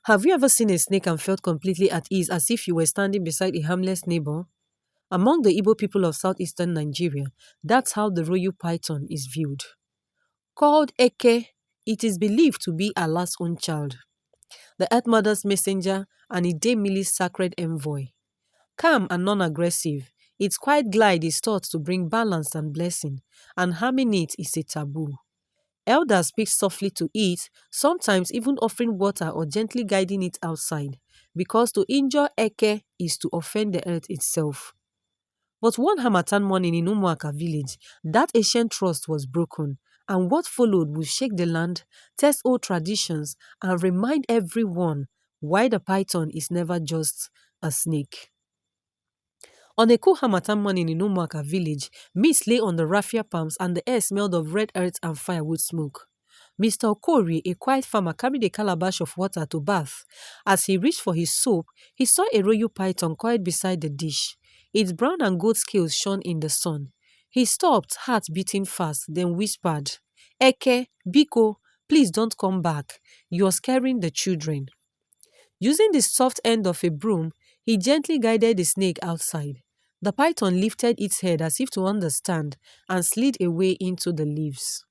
Have you ever seen a snake and felt completely at ease as if you were standing beside a harmless neighbor? Among the Igbo people of southeastern Nigeria, that's how the royal python is viewed. Called Eke, it is believed to be Allah's own child, the Earth Mother's messenger and Idemili's sacred envoy. Calm and non-aggressive, its quiet glide is thought to bring balance and blessing, and harming it is a taboo. Elders speak softly to it, sometimes even offering water or gently guiding it outside, because to injure Eke is to offend the earth itself. But one Hamatan morning in Umuaka village, that ancient trust was broken, and what followed will shake the land, test old traditions, and remind everyone why the python is never just a snake. On a cool Hamatan morning in Umuaka village, mist lay on the raffia palms and the air smelled of red earth and firewood smoke. Mr. Okori, a quiet farmer, carried a calabash of water to bath. As he reached for his soap, he saw a royal python coiled beside the dish. Its brown and gold scales shone in the sun. He stopped, heart beating fast, then whispered, Eke, Biko, please don't come back. You're scaring the children. Using the soft end of a broom, he gently guided the snake outside. The python lifted its head as if to understand and slid away into the leaves.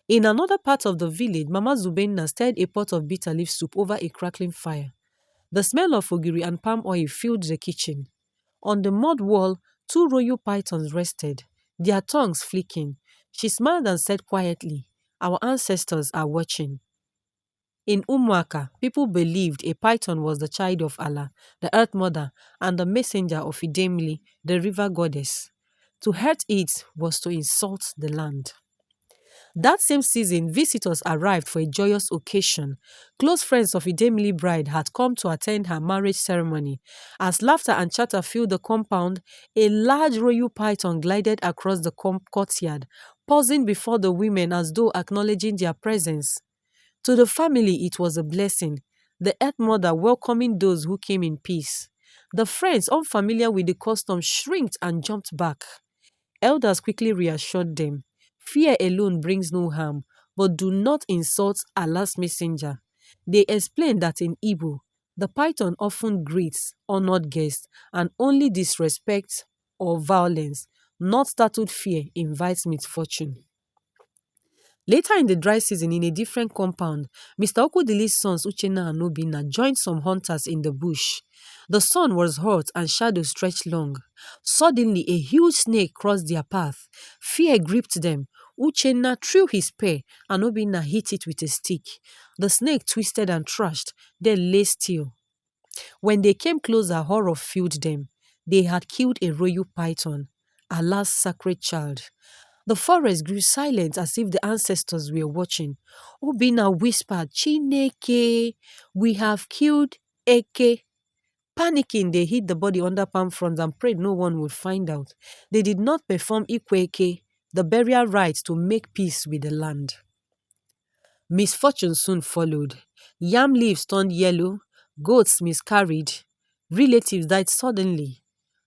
In another part of the village, Mama Zubenna stirred a pot of bitter leaf soup over a crackling fire. The smell of ogiri and palm oil filled the kitchen. On the mud wall, two royal pythons rested, their tongues flicking. She smiled and said quietly, Our ancestors are watching. In Umuaka, people believed a python was the child of Allah, the Earth Mother, and the messenger of Idemili, the river goddess. To hurt it was to insult the land. That same season, visitors arrived for a joyous occasion. Close friends of Idemili bride had come to attend her marriage ceremony. As laughter and chatter filled the compound, a large royal python glided across the courtyard, pausing before the women as though acknowledging their presence. To the family, it was a blessing, the Earth Mother welcoming those who came in peace. The friends, unfamiliar with the custom, shrinked and jumped back. Elders quickly reassured them. Fear alone brings no harm, but do not insult Allah's messenger. They explained that in Igbo, the python often greets honored guests and only disrespect or violence, not startled fear, invites misfortune. Later in the dry season, in a different compound, Mr. Okudili's sons Uchenna and Obinna joined some hunters in the bush. The sun was hot and shadows stretched long. Suddenly, a huge snake crossed their path. Fear gripped them. Uchenna threw his spear and Obinna hit it with a stick. The snake twisted and thrashed, then lay still. When they came closer, horror filled them. They had killed a royal python, Allah's sacred child. The forest grew silent as if the ancestors were watching. Obina whispered, Chineke, we have killed Eke. Panicking, they hid the body under palm fronds and prayed no one would find out. They did not perform Ikweke, the burial rites to make peace with the land. Misfortune soon followed. Yam leaves turned yellow, goats miscarried, relatives died suddenly.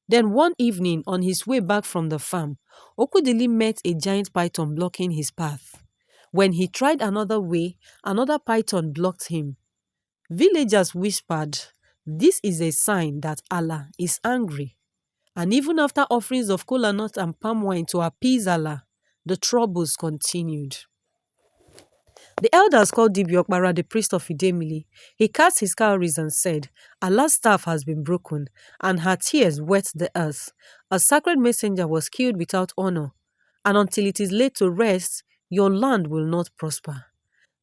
Then one evening, on his way back from the farm, Okudili met a giant python blocking his path. When he tried another way, another python blocked him. Villagers whispered, This is a sign that Allah is angry. And even after offerings of kola nut and palm wine to appease Allah, the troubles continued. The elders called Dibia the priest of Idemili. He cast his cowries and said, Allah's staff has been broken, and her tears wet the earth. A sacred messenger was killed without honor, and until it is laid to rest, your land will not prosper.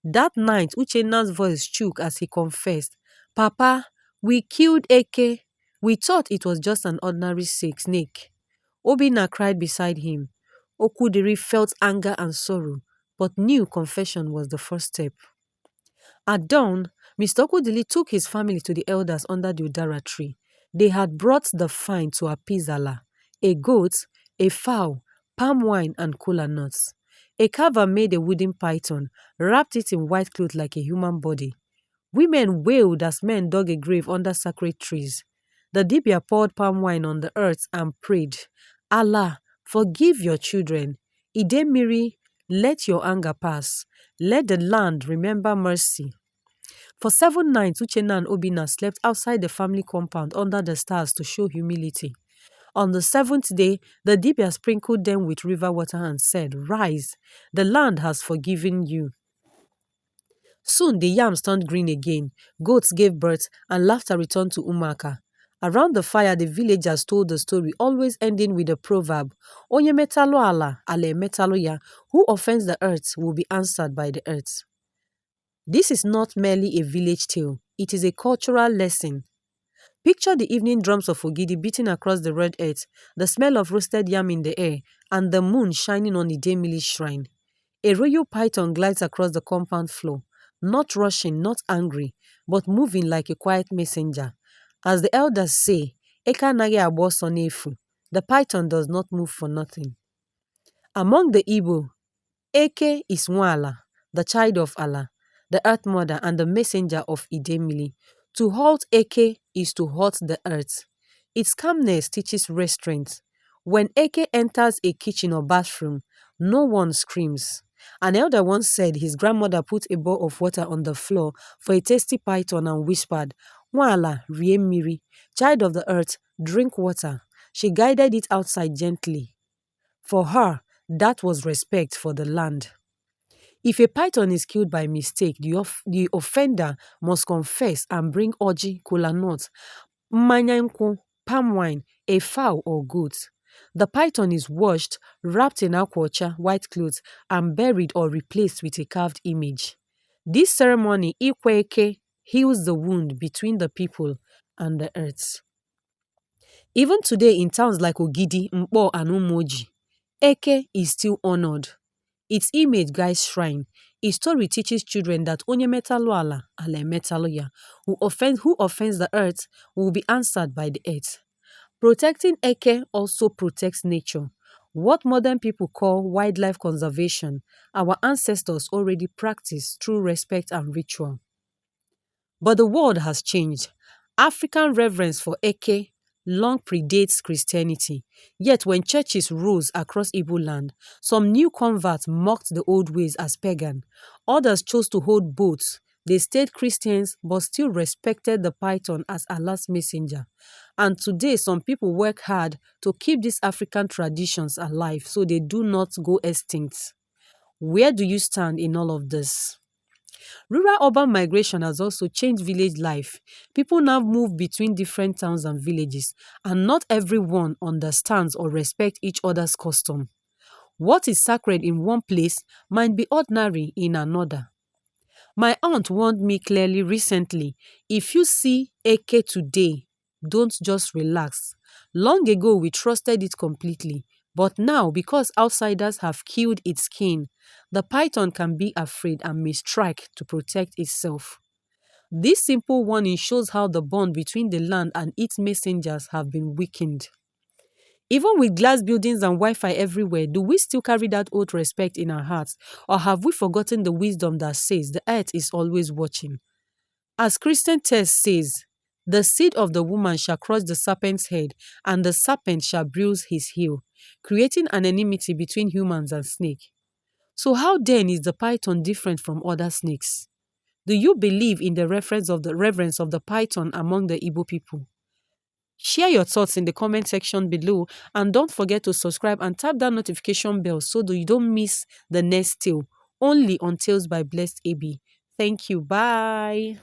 That night, Uchenna's voice shook as he confessed, Papa, we killed Eke. We thought it was just an ordinary snake. Obina cried beside him. Okudiri felt anger and sorrow, but knew confession was the first step. At dawn, Mr. Okudili took his family to the elders under the Udara tree. They had brought the fine to appease Allah, a goat, a fowl, palm wine, and kola nuts. A carver made a wooden python, wrapped it in white cloth like a human body. Women wailed as men dug a grave under sacred trees. The dibia poured palm wine on the earth and prayed, Allah, forgive your children. Idemili, let your anger pass. Let the land remember mercy. For 7 nights, Uchenna and Obinna slept outside the family compound under the stars to show humility. On the seventh day, the dibia sprinkled them with river water and said, "Rise, the land has forgiven you." Soon the yams turned green again, goats gave birth, and laughter returned to Umuaka. Around the fire, the villagers told the story, always ending with a proverb, "Onye metalo ala, ale metalo ya," who offends the earth will be answered by the earth. This is not merely a village tale, it is a cultural lesson. Picture the evening drums of Ogidi beating across the red earth, the smell of roasted yam in the air, and the moon shining on Idemili's shrine. A royal python glides across the compound floor, not rushing, not angry, but moving like a quiet messenger. As the elders say, Eka nage agbo ọsọ n'efu, the python does not move for nothing. Among the Igbo, Eke is Nwala, the child of Allah, the earth mother and the messenger of Idemili. To halt Eke is to halt the earth. Its calmness teaches restraint. When Eke enters a kitchen or bathroom, no one screams. An elder once said his grandmother put a bowl of water on the floor for a tasty python and whispered, "Nwala, rie mmiri, child of the earth, drink water." She guided it outside gently. For her, that was respect for the land. If a python is killed by mistake, the offender must confess and bring oji, kola nut, mmanya nkwụ, palm wine, a fowl or goat. The python is washed, wrapped in akwocha, white clothes, and buried or replaced with a carved image. This ceremony, Ikweke, heals the wound between the people and the earth. Even today in towns like Ogidi, Mpo, and Umoji, Eke is still honored. Its image guides shrine. Its story teaches children that onye metalo ala, ale metalo ya, who offends the earth will be answered by the earth. Protecting Eke also protects nature. What modern people call wildlife conservation, our ancestors already practiced through respect and ritual. But the world has changed. African reverence for Eke long predates Christianity. Yet when churches rose across Igbo land, some new converts mocked the old ways as pagan. Others chose to hold both. They stayed Christians but still respected the python as Allah's messenger. And today some people work hard to keep these African traditions alive so they do not go extinct. Where do you stand in all of this? Rural-urban migration has also changed village life. People now move between different towns and villages, and not everyone understands or respects each other's custom. What is sacred in one place might be ordinary in another. My aunt warned me clearly recently, if you see Eke today, don't just relax. Long ago, we trusted it completely. But now, because outsiders have killed its king, the python can be afraid and may strike to protect itself. This simple warning shows how the bond between the land and its messengers have been weakened. Even with glass buildings and Wi-Fi everywhere, do we still carry that old respect in our hearts? Or have we forgotten the wisdom that says the earth is always watching? As Christian text says, the seed of the woman shall crush the serpent's head, and the serpent shall bruise his heel, creating an enmity between humans and snake. So how then is the python different from other snakes? Do you believe in the reverence of the python among the Igbo people? Share your thoughts in the comment section below, and don't forget to subscribe and tap that notification bell so that you don't miss the next tale, only on Tales by Blessed AB. Thank you. Bye.